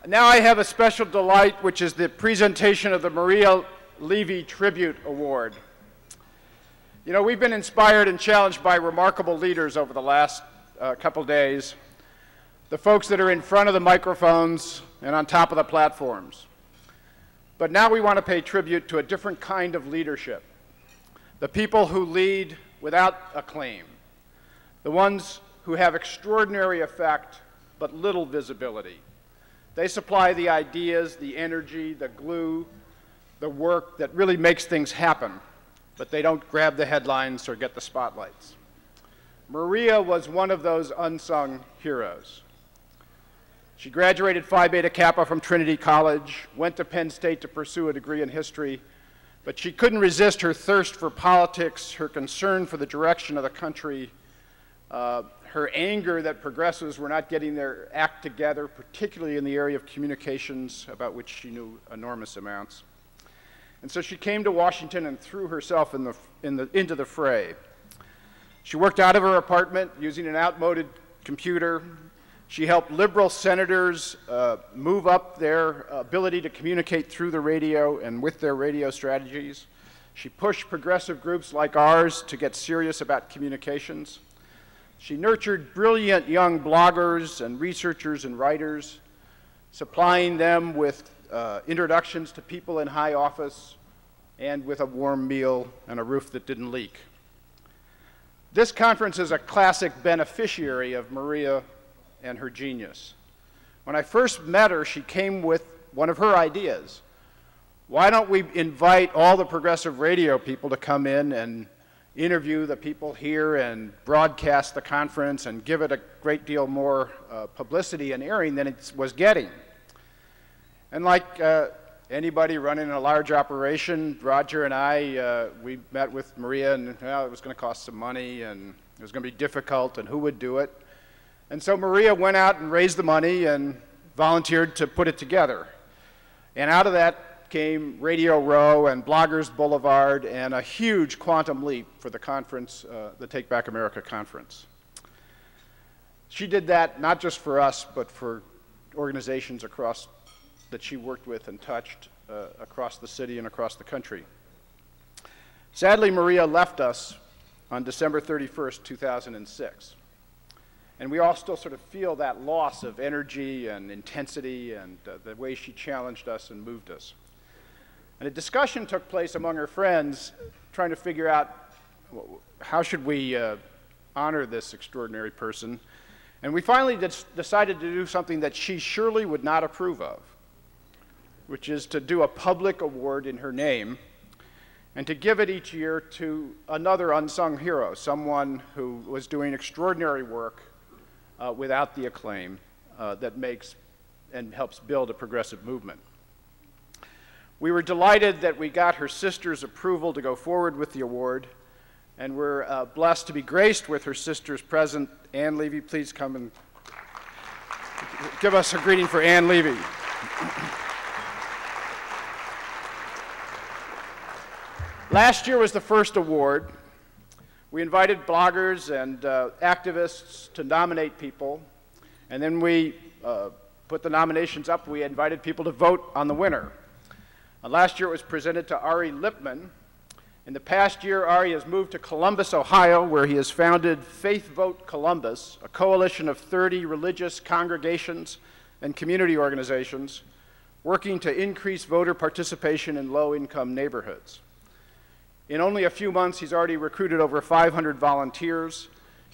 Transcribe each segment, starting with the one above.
Now I have a special delight, which is the presentation of the Maria Levy Tribute Award. You know, we've been inspired and challenged by remarkable leaders over the last couple days, the folks that are in front of the microphones and on top of the platforms. But now we want to pay tribute to a different kind of leadership, the people who lead without acclaim, the ones who have extraordinary effect but little visibility. They supply the ideas, the energy, the glue, the work that really makes things happen, but they don't grab the headlines or get the spotlights. Maria was one of those unsung heroes. She graduated Phi Beta Kappa from Trinity College, went to Penn State to pursue a degree in history, but she couldn't resist her thirst for politics, her concern for the direction of the country, her anger that progressives were not getting their act together, particularly in the area of communications, about which she knew enormous amounts. And so she came to Washington and threw herself into the fray. She worked out of her apartment using an outmoded computer. She helped liberal senators move up their ability to communicate through the radio and with their radio strategies. She pushed progressive groups like ours to get serious about communications. She nurtured brilliant young bloggers and researchers and writers, supplying them with introductions to people in high office and with a warm meal and a roof that didn't leak. This conference is a classic beneficiary of Maria and her genius. When I first met her, she came with one of her ideas. Why don't we invite all the progressive radio people to come in and interview the people here and broadcast the conference and give it a great deal more publicity and airing than it was getting. And like anybody running a large operation, Roger and I, we met with Maria, and well, it was going to cost some money and it was going to be difficult and who would do it. And so Maria went out and raised the money and volunteered to put it together. And out of that came Radio Row and Bloggers Boulevard and a huge quantum leap for the conference, the Take Back America conference. She did that not just for us, but for organizations across that she worked with and touched across the city and across the country. Sadly, Maria left us on December 31st, 2006. And we all still sort of feel that loss of energy and intensity and the way she challenged us and moved us. And a discussion took place among her friends trying to figure out how should we honor this extraordinary person. And we finally decided to do something that she surely would not approve of, which is to do a public award in her name and to give it each year to another unsung hero, someone who was doing extraordinary work without the acclaim that makes and helps build a progressive movement. We were delighted that we got her sister's approval to go forward with the award, and we're blessed to be graced with her sister's present. Ann Levy, please come and give us a greeting for Ann Levy. Last year was the first award. We invited bloggers and activists to nominate people, and then we put the nominations up. We invited people to vote on the winner. Last year it was presented to Ari Lipman. In the past year, Ari has moved to Columbus, Ohio, where he has founded Faith Vote Columbus, a coalition of 30 religious congregations and community organizations working to increase voter participation in low-income neighborhoods. In only a few months, he's already recruited over 500 volunteers.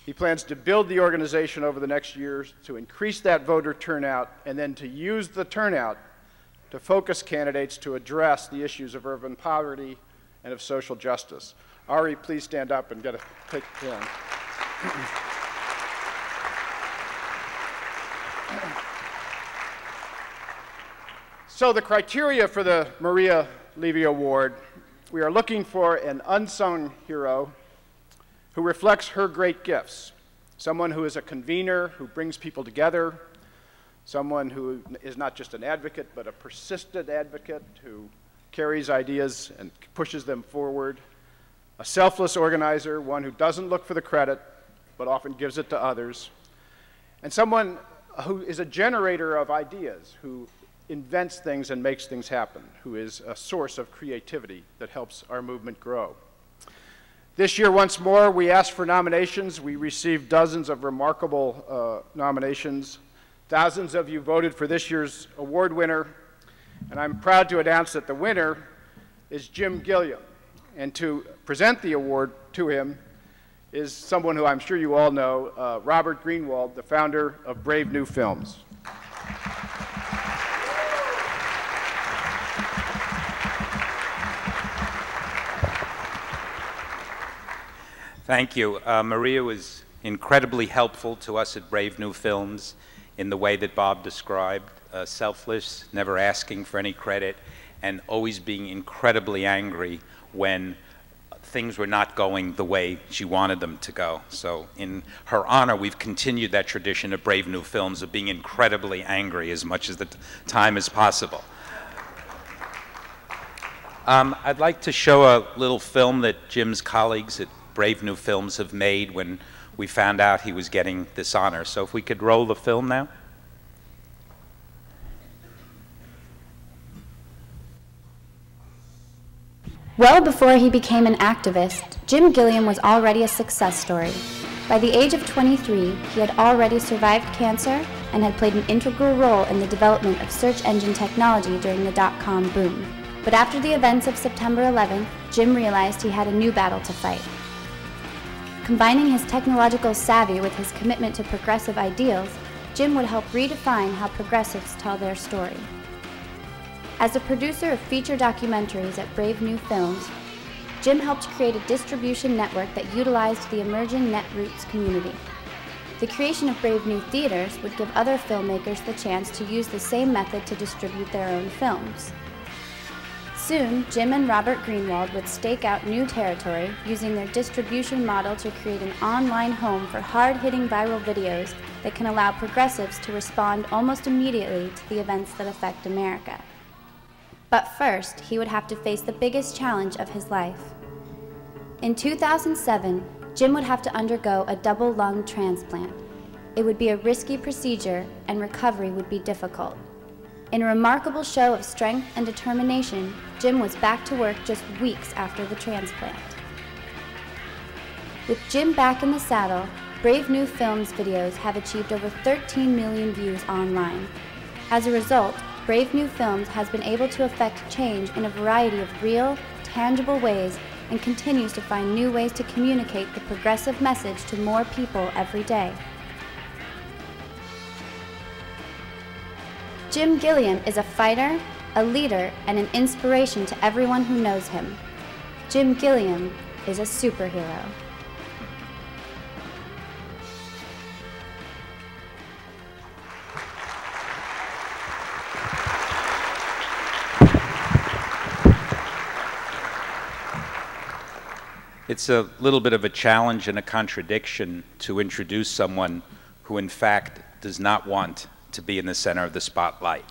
He plans to build the organization over the next years to increase that voter turnout and then to use the turnout to focus candidates to address the issues of urban poverty and of social justice. Ari, please stand up and take a turn. So the criteria for the Maria Levy Award, we are looking for an unsung hero who reflects her great gifts, someone who is a convener, who brings people together, someone who is not just an advocate, but a persistent advocate who carries ideas and pushes them forward, a selfless organizer, one who doesn't look for the credit, but often gives it to others, and someone who is a generator of ideas, who invents things and makes things happen, who is a source of creativity that helps our movement grow. This year, once more, we asked for nominations. We received dozens of remarkable nominations. Thousands of you voted for this year's award winner, and I'm proud to announce that the winner is Jim Gilliam. And to present the award to him is someone who I'm sure you all know, Robert Greenwald, the founder of Brave New Films. Thank you. Maria was incredibly helpful to us at Brave New Films in the way that Bob described, selfless, never asking for any credit, and always being incredibly angry when things were not going the way she wanted them to go. So in her honor, we've continued that tradition of Brave New Films of being incredibly angry as much as the time is possible. I'd like to show a little film that Jim's colleagues at Brave New Films have made when we found out he was getting this honor. So if we could roll the film now. Well before he became an activist, Jim Gilliam was already a success story. By the age of 23, he had already survived cancer and had played an integral role in the development of search engine technology during the dot-com boom. But after the events of September 11th, Jim realized he had a new battle to fight. Combining his technological savvy with his commitment to progressive ideals, Jim would help redefine how progressives tell their story. As a producer of feature documentaries at Brave New Films, Jim helped create a distribution network that utilized the emerging Netroots community. The creation of Brave New Theaters would give other filmmakers the chance to use the same method to distribute their own films. Soon, Jim and Robert Greenwald would stake out new territory using their distribution model to create an online home for hard-hitting viral videos that can allow progressives to respond almost immediately to the events that affect America. But first, he would have to face the biggest challenge of his life. In 2007, Jim would have to undergo a double lung transplant. It would be a risky procedure, and recovery would be difficult. In a remarkable show of strength and determination, Jim was back to work just weeks after the transplant. With Jim back in the saddle, Brave New Films videos have achieved over 13 million views online. As a result, Brave New Films has been able to effect change in a variety of real, tangible ways and continues to find new ways to communicate the progressive message to more people every day. Jim Gilliam is a fighter, a leader, and an inspiration to everyone who knows him. Jim Gilliam is a superhero. It's a little bit of a challenge and a contradiction to introduce someone who in fact does not want to be in the center of the spotlight.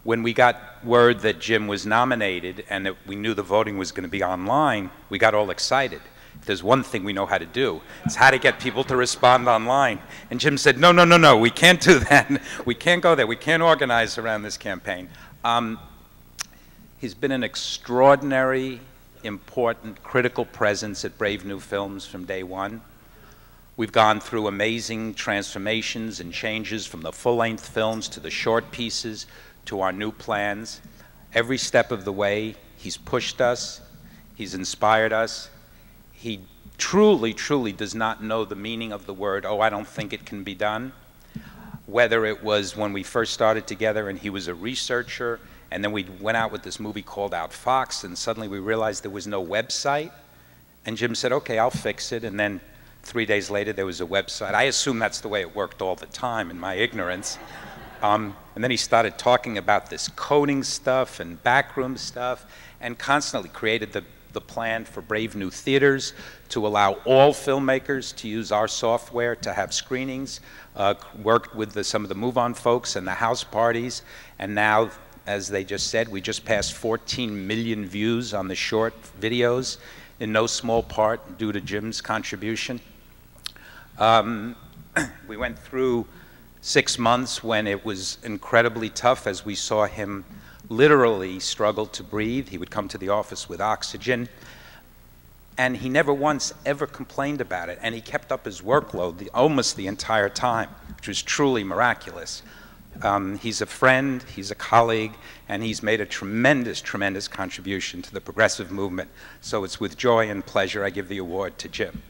When we got word that Jim was nominated and that we knew the voting was going to be online, we got all excited. If there's one thing we know how to do, it's how to get people to respond online. And Jim said, no, no, no, no, we can't do that. We can't go there. We can't organize around this campaign. He's been an extraordinary, important, critical presence at Brave New Films from day one. We've gone through amazing transformations and changes from the full-length films to the short pieces to our new plans. Every step of the way, he's pushed us, he's inspired us. He truly, truly does not know the meaning of the word, oh, I don't think it can be done. Whether it was when we first started together and he was a researcher, and then we went out with this movie called Outfoxed, and suddenly we realized there was no website. And Jim said, okay, I'll fix it. And then 3 days later, there was a website. I assume that's the way it worked all the time in my ignorance. And then he started talking about this coding stuff and backroom stuff, and constantly created the plan for Brave New Theaters to allow all filmmakers to use our software to have screenings, worked with some of the Move On folks and the house parties, and now, as they just said, we just passed 14 million views on the short videos, in no small part due to Jim's contribution. We went through 6 months when it was incredibly tough, as we saw him literally struggle to breathe. He would come to the office with oxygen, and he never once ever complained about it, and he kept up his workload almost the entire time, which was truly miraculous. He's a friend, he's a colleague, and he's made a tremendous, tremendous contribution to the progressive movement. So it's with joy and pleasure I give the award to Jim.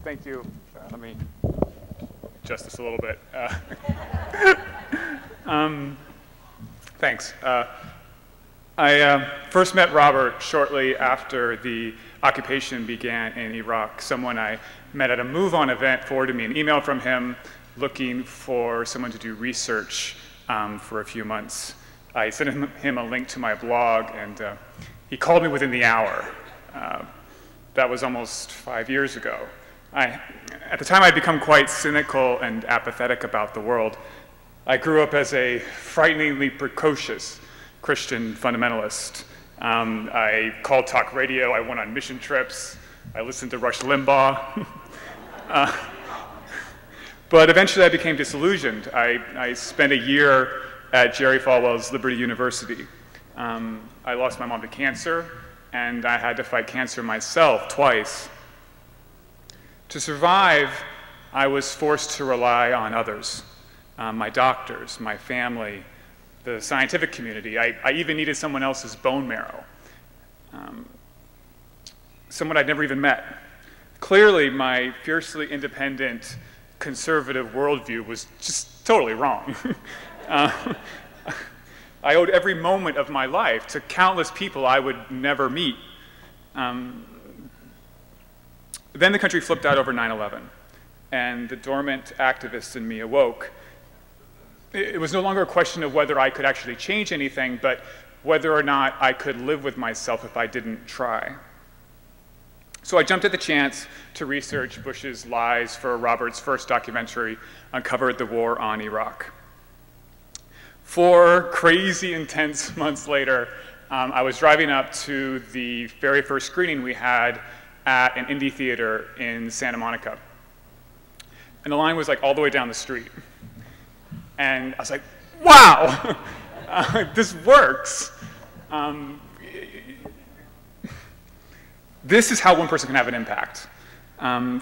Thank you. Let me adjust this a little bit. Thanks. I first met Robert shortly after the occupation began in Iraq. Someone I met at a Move On event forwarded me an email from him looking for someone to do research for a few months. I sent him a link to my blog, and he called me within the hour. That was almost 5 years ago. At the time, I'd become quite cynical and apathetic about the world. I grew up as a frighteningly precocious Christian fundamentalist. I called talk radio, I went on mission trips, I listened to Rush Limbaugh. But eventually I became disillusioned. I spent a year at Jerry Falwell's Liberty University. I lost my mom to cancer, and I had to fight cancer myself twice. To survive, I was forced to rely on others, my doctors, my family, the scientific community. I even needed someone else's bone marrow, someone I'd never even met. Clearly, my fiercely independent, conservative worldview was just totally wrong. I owed every moment of my life to countless people I would never meet. Then the country flipped out over 9/11, and the dormant activist in me awoke. It was no longer a question of whether I could actually change anything, but whether or not I could live with myself if I didn't try. So I jumped at the chance to research Bush's lies for Robert's first documentary, Uncovered the War on Iraq. 4 crazy, intense months later, I was driving up to the very first screening we had at an indie theater in Santa Monica. And the line was like all the way down the street. And I was like, wow, this works. This is how one person can have an impact.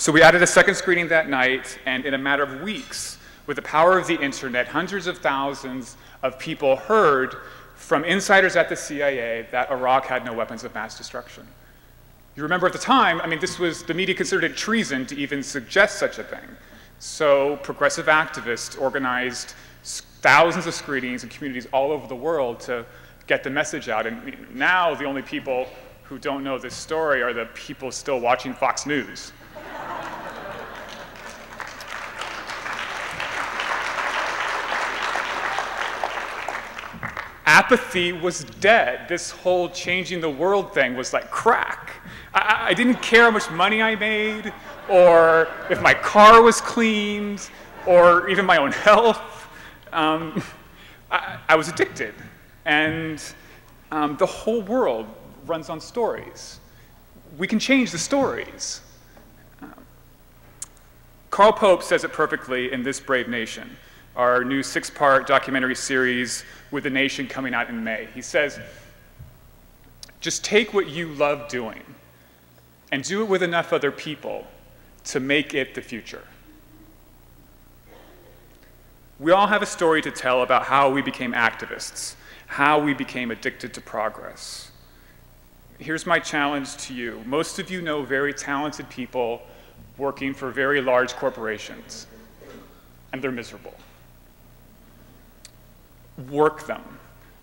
So we added a second screening that night, and in a matter of weeks, with the power of the internet, hundreds of thousands of people heard from insiders at the CIA that Iraq had no weapons of mass destruction. You remember at the time, I mean, the media considered it treason to even suggest such a thing. So progressive activists organized thousands of screenings in communities all over the world to get the message out. And now the only people who don't know this story are the people still watching Fox News. Apathy was dead. This whole changing the world thing was like crack. I didn't care how much money I made, or if my car was cleaned, or even my own health. I was addicted. And the whole world runs on stories. We can change the stories. Carl Pope says it perfectly in This Brave Nation, our new 6-part documentary series with The Nation coming out in May. He says, just take what you love doing and do it with enough other people to make it the future. We all have a story to tell about how we became activists, how we became addicted to progress. Here's my challenge to you. Most of you know very talented people working for very large corporations, and they're miserable. Work them.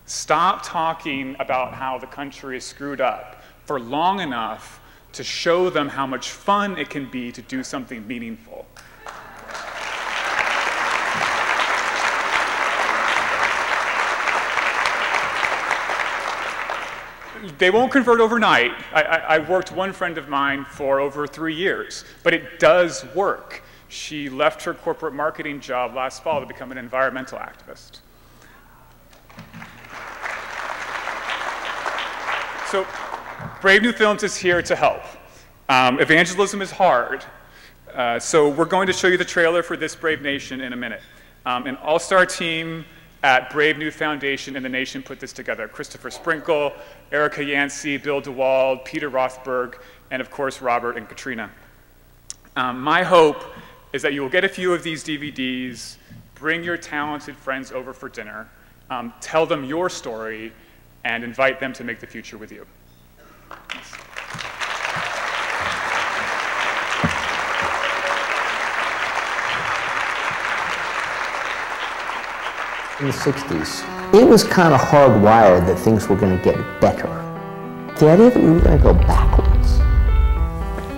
Stop talking about how the country is screwed up for long enough to show them how much fun it can be to do something meaningful. they won't convert overnight. I worked one friend of mine for over 3 years, but it does work. She left her corporate marketing job last fall to become an environmental activist. So Brave New Films is here to help. Evangelism is hard. So we're going to show you the trailer for This Brave Nation in a minute. An all-star team at Brave New Foundation and the Nation put this together. Christopher Sprinkle, Erica Yancey, Bill DeWald, Peter Rothberg, and of course, Robert and Katrina. My hope is that you will get a few of these DVDs, bring your talented friends over for dinner, tell them your story, and invite them to make the future with you. Thanks. In the 60s, it was kind of hardwired that things were going to get better. The idea that we were going to go backwards,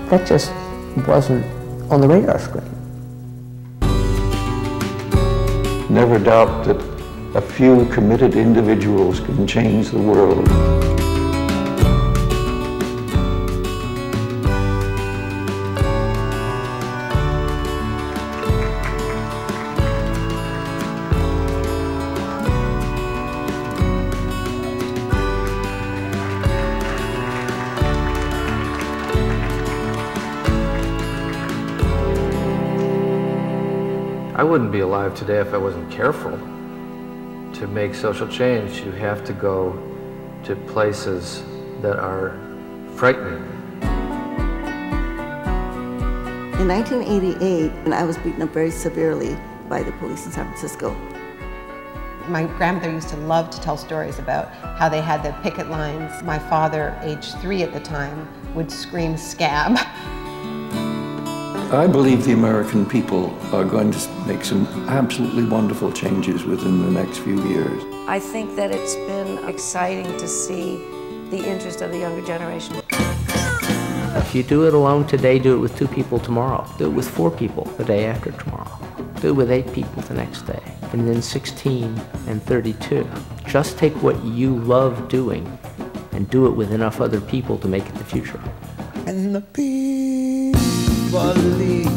that just wasn't on the radar screen. Never doubt that a few committed individuals can change the world. I wouldn't be alive today if I wasn't careful. To make social change, you have to go to places that are frightening. In 1988, I was beaten up very severely by the police in San Francisco. My grandmother used to love to tell stories about how they had the picket lines. My father, age 3 at the time, would scream "scab." I believe the American people are going to make some absolutely wonderful changes within the next few years. I think that it's been exciting to see the interest of the younger generation. If you do it alone today, do it with 2 people tomorrow. Do it with 4 people the day after tomorrow. Do it with 8 people the next day. And then 16 and 32. Just take what you love doing and do it with enough other people to make it the future. And the people leave.